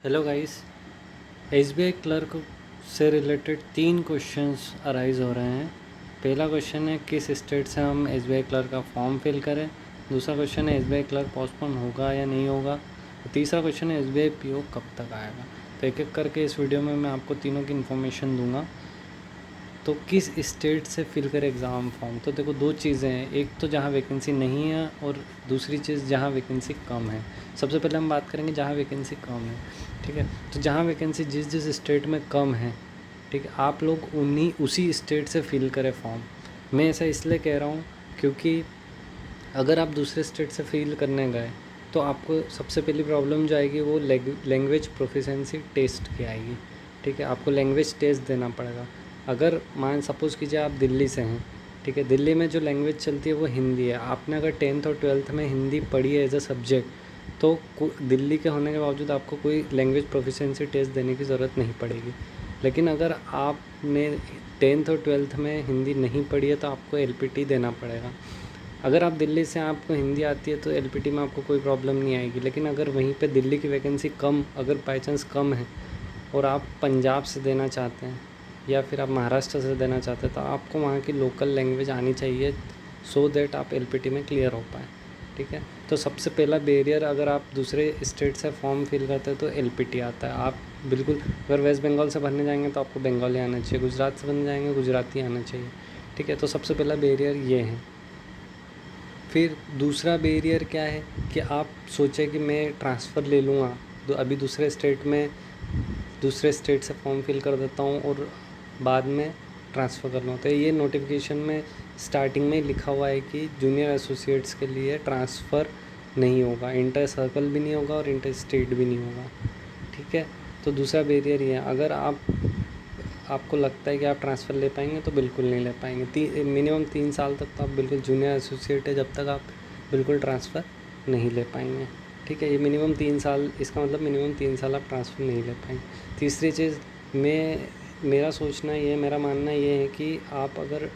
Hello guys. SBI clerk से related 3 questions arise हो रहे हैं। पहला क्वेश्चन है किस स्टेट से हम एसबीआई क्लर्क का फॉर्म फिल करें। दूसरा क्वेश्चन है एसबीआई क्लर्क पोस्टपोन होगा या नहीं होगा। तीसरा क्वेश्चन है एसबीआई पीओ कब तक आएगा। तो एक एक करके इस वीडियो में मैं आपको तीनों की इन्फॉर्मेशन दूंगा। तो किस स्टेट से फिल करें एग्ज़ाम फॉर्म। तो देखो दो चीज़ें हैं, एक तो जहाँ वैकेंसी नहीं है और दूसरी चीज़ जहाँ वैकेंसी कम है। सबसे पहले हम बात करेंगे जहाँ वैकेंसी कम है। ठीक है, तो जहाँ वैकेंसी जिस स्टेट में कम है, ठीक है, आप लोग उसी स्टेट से फिल करें फॉर्म। मैं ऐसा इसलिए कह रहा हूँ क्योंकि अगर आप दूसरे स्टेट से फिल करने गए तो आपको सबसे पहली प्रॉब्लम जो आएगी वो लैंग्वेज प्रोफिशेंसी टेस्ट की आएगी। ठीक है, आपको लैंग्वेज टेस्ट देना पड़ेगा। अगर मान सपोज़ कीजिए आप दिल्ली से हैं, ठीक है, दिल्ली में जो लैंग्वेज चलती है वो हिंदी है। आपने अगर 10th और 12th में हिंदी पढ़ी है एज अ सब्जेक्ट, तो दिल्ली के होने के बावजूद आपको कोई लैंग्वेज प्रोफिशेंसी टेस्ट देने की ज़रूरत नहीं पड़ेगी। लेकिन अगर आपने 10th और 12th में हिंदी नहीं पढ़ी है तो आपको एलपीटी देना पड़ेगा। अगर आप दिल्ली से आपको हिंदी आती है तो एलपीटी में आपको कोई प्रॉब्लम नहीं आएगी। लेकिन अगर वहीं पे दिल्ली की वैकेंसी कम, अगर बाई चांस कम है और आप पंजाब से देना चाहते हैं या फिर आप महाराष्ट्र से देना चाहते हैं तो आपको वहाँ की लोकल लैंग्वेज आनी चाहिए सो दैट आप एलपीटी में क्लियर हो पाए। ठीक है, तो सबसे पहला बैरियर अगर आप दूसरे स्टेट से फॉर्म फिल करते हैं तो एलपीटी आता है। आप बिल्कुल अगर वेस्ट बंगाल से भरने जाएंगे तो आपको बंगाली आना चाहिए, गुजरात से भरने जाएंगे गुजराती आना चाहिए। ठीक है, तो सबसे पहला बैरियर ये है। फिर दूसरा बैरियर क्या है कि आप सोचें कि मैं ट्रांसफ़र ले लूँगा, तो अभी दूसरे स्टेट से फॉर्म फिल कर देता हूँ और बाद में ट्रांसफ़र कर लूँ। तो ये नोटिफिकेशन में स्टार्टिंग में लिखा हुआ है कि जूनियर एसोसिएट्स के लिए ट्रांसफ़र नहीं होगा, इंटर सर्कल भी नहीं होगा और इंटर स्टेट भी नहीं होगा। ठीक है, तो दूसरा बैरियर ये है। अगर आपको लगता है कि आप ट्रांसफ़र ले पाएंगे तो बिल्कुल नहीं ले पाएंगे। मिनिमम 3 साल तक तो आप बिल्कुल जूनियर एसोसिएट है जब तक आप बिल्कुल ट्रांसफ़र नहीं ले पाएंगे। ठीक है, ये मिनिमम 3 साल, इसका मतलब मिनिमम 3 साल आप ट्रांसफ़र नहीं ले पाएंगे। तीसरी चीज़ मेरा मानना ये है कि आप अगर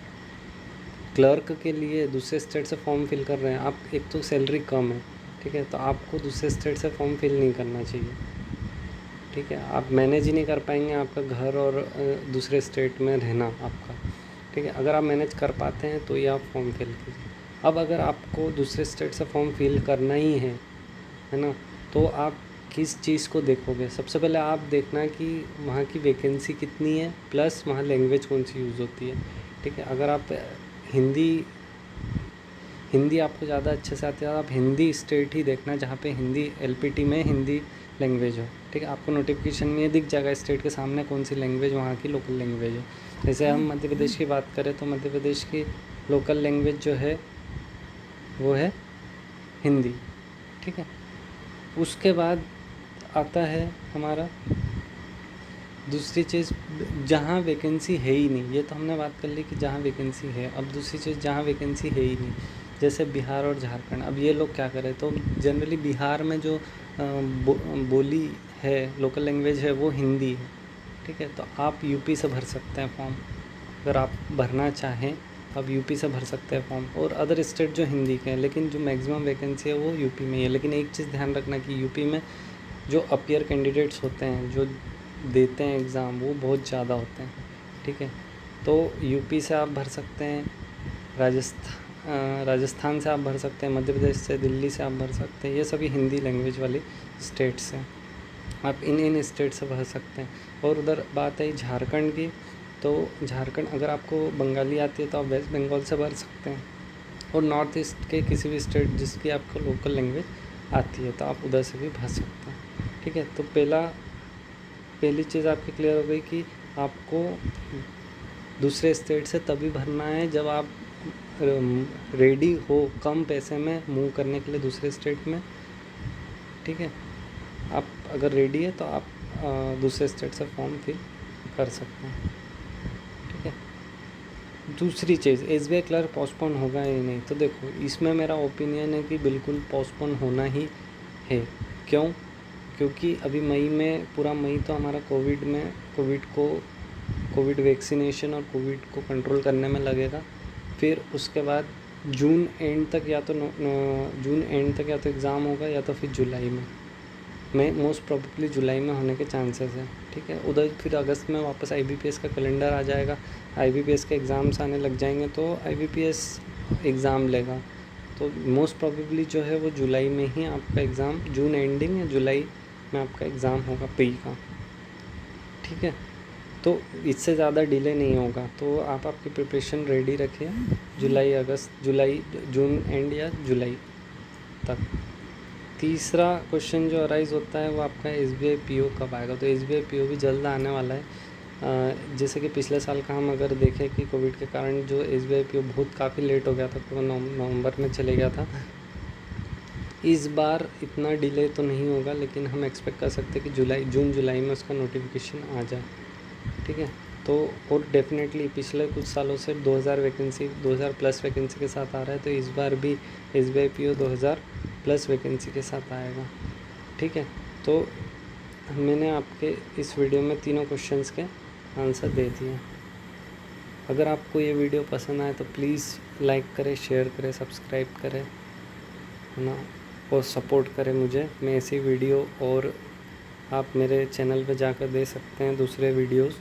क्लर्क के लिए दूसरे स्टेट से फॉर्म फिल कर रहे हैं, आप एक तो सैलरी कम है, ठीक है, तो आपको दूसरे स्टेट से फॉर्म फिल नहीं करना चाहिए। ठीक है, आप मैनेज ही नहीं कर पाएंगे आपका घर और दूसरे स्टेट में रहना आपका। ठीक है, अगर आप मैनेज कर पाते हैं तो ये आप फॉर्म फिल कीजिए। अब अगर आपको दूसरे स्टेट से फॉर्म फिल करना ही है ना, तो आप किस चीज़ को देखोगे। सबसे पहले आप देखना कि वहाँ की वैकेंसी कितनी है, प्लस वहाँ लैंग्वेज कौन सी यूज़ होती है। ठीक है, अगर आप हिंदी हिंदी आपको ज़्यादा अच्छे से आती है, आप हिंदी स्टेट ही देखना जहाँ पे हिंदी एलपीटी में हिंदी लैंग्वेज हो। ठीक है, आपको नोटिफिकेशन में ये दिख जाएगा स्टेट के सामने कौन सी लैंग्वेज वहाँ की लोकल लैंग्वेज है। जैसे हम मध्य प्रदेश की बात करें तो मध्य प्रदेश की लोकल लैंग्वेज जो है वो है हिंदी। ठीक है, उसके बाद आता है हमारा दूसरी चीज़, जहाँ वैकेंसी है ही नहीं। ये तो हमने बात कर ली कि जहाँ वैकेंसी है। अब दूसरी चीज़ जहाँ वैकेंसी है ही नहीं, जैसे बिहार और झारखंड। अब ये लोग क्या करें, तो जनरली बिहार में जो बोली है, लोकल लैंग्वेज है, वो हिंदी है। ठीक है, तो आप यूपी से भर सकते हैं फॉर्म। अगर आप भरना चाहें तो आप यूपी से भर सकते हैं फॉर्म, और अदर स्टेट जो हिंदी के हैं, लेकिन जो मैक्सिमम वैकेंसी है वो यूपी में ही है। लेकिन एक चीज़ ध्यान रखना कि यूपी में जो अपीयर कैंडिडेट्स होते हैं, जो देते हैं एग्ज़ाम, वो बहुत ज़्यादा होते हैं। ठीक है, तो यूपी से आप भर सकते हैं, राजस्थान से आप भर सकते हैं, मध्य प्रदेश से, दिल्ली से आप भर सकते हैं। ये सभी हिंदी लैंग्वेज वाली स्टेट्स हैं, आप इन स्टेट से भर सकते हैं। और उधर बात है झारखंड की, तो झारखंड अगर आपको बंगाली आती है तो आप वेस्ट बंगाल से भर सकते हैं, और नॉर्थ ईस्ट के किसी भी स्टेट जिसकी आपको लोकल लैंग्वेज आती है तो आप उधर से भी भर सकते हैं। ठीक है, तो पहली चीज़ आपकी क्लियर हो गई कि आपको दूसरे स्टेट से तभी भरना है जब आप रेडी हो कम पैसे में मूव करने के लिए दूसरे स्टेट में। ठीक है, आप अगर रेडी है तो आप दूसरे स्टेट से फॉर्म फिल कर सकते हैं। ठीक है, दूसरी चीज़, एसबीआई क्लर्क पोस्टपोन होगा या नहीं। तो देखो इसमें मेरा ओपिनियन है कि बिल्कुल पोस्टपोन होना ही है। क्यों? क्योंकि अभी मई में, पूरा मई तो हमारा कोविड वैक्सीनेशन और कोविड को कंट्रोल करने में लगेगा। फिर उसके बाद जून एंड तक या तो एग्ज़ाम होगा या तो फिर जुलाई में, में मोस्ट प्रोबेबली जुलाई में होने के चांसेस है। ठीक है, उधर फिर अगस्त में वापस IBPS का कैलेंडर आ जाएगा, IBPS के एग्ज़ाम्स आने लग जाएंगे, तो IBPS एग्ज़ाम लेगा। तो मोस्ट प्रोबेबली जो है वो जुलाई में ही आपका एग्ज़ाम, जून एंडिंग या जुलाई में आपका एग्ज़ाम होगा प्री का। ठीक है, तो इससे ज़्यादा डिले नहीं होगा, तो आप आपकी प्रिपरेशन रेडी रखिए जून एंड या जुलाई तक। तीसरा क्वेश्चन जो अराइज़ होता है वो आपका SBI PO कब आएगा। तो SBI PO भी जल्द आने वाला है। जैसे कि पिछले साल का हम अगर देखें कि कोविड के कारण जो SBI PO बहुत काफ़ी लेट हो गया था, तो नवंबर में चले गया था। इस बार इतना डिले तो नहीं होगा, लेकिन हम एक्सपेक्ट कर सकते हैं कि जून जुलाई में उसका नोटिफिकेशन आ जाए। ठीक है, तो और डेफिनेटली पिछले कुछ सालों से 2000 प्लस वैकेंसी के साथ आ रहा है, तो इस बार भी SBI PO 2000 प्लस वैकेंसी के साथ आएगा। ठीक है, तो मैंने आपके इस वीडियो में तीनों क्वेश्चंस के आंसर दे दिए। अगर आपको ये वीडियो पसंद आए तो प्लीज़ लाइक करें, शेयर करें, सब्सक्राइब करें, है ना, और सपोर्ट करें मुझे। मैं ऐसी वीडियो और आप मेरे चैनल पे जाकर दे सकते हैं दूसरे वीडियोस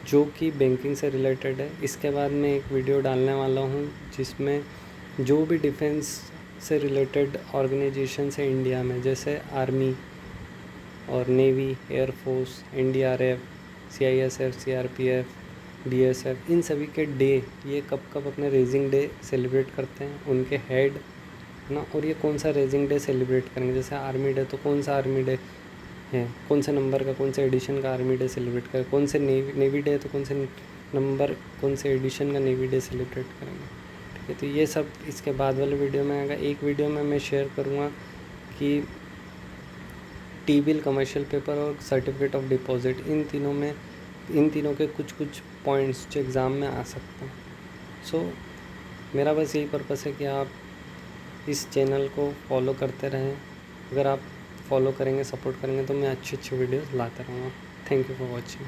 जो कि बैंकिंग से रिलेटेड है। इसके बाद मैं एक वीडियो डालने वाला हूँ जिसमें जो भी डिफेंस से रिलेटेड ऑर्गेनाइजेशन है इंडिया में, जैसे आर्मी और navy, air force, NDRF, CISF, CRPF, BSF, इन सभी के डे ये कब कब अपने रेजिंग डे सेलिब्रेट करते हैं, उनके हेड, है ना, और ये कौन सा रेजिंग डे सेलिब्रेट करेंगे। जैसे आर्मी डे, तो कौन सा आर्मी डे है, कौन से नंबर का, कौन से एडिशन का आर्मी डे सेलिब्रेट करें, कौन से नेवी डे, तो कौन से नंबर, कौन से एडिशन का नेवी डे सेलिब्रेट करेंगे। ठीक है, तो ये सब इसके बाद वाले वीडियो में आएगा। एक वीडियो में मैं शेयर करूँगा कि T-बिल, कमर्शियल पेपर और सर्टिफिकेट ऑफ डिपॉजिट, इन तीनों के कुछ पॉइंट्स जो एग्ज़ाम में आ सकते हैं। सो मेरा बस यही पर्पस है कि आप इस चैनल को फॉलो करते रहें। अगर आप फॉलो करेंगे, सपोर्ट करेंगे, तो मैं अच्छे वीडियोस लाता रहूँगा। Thank you for watching.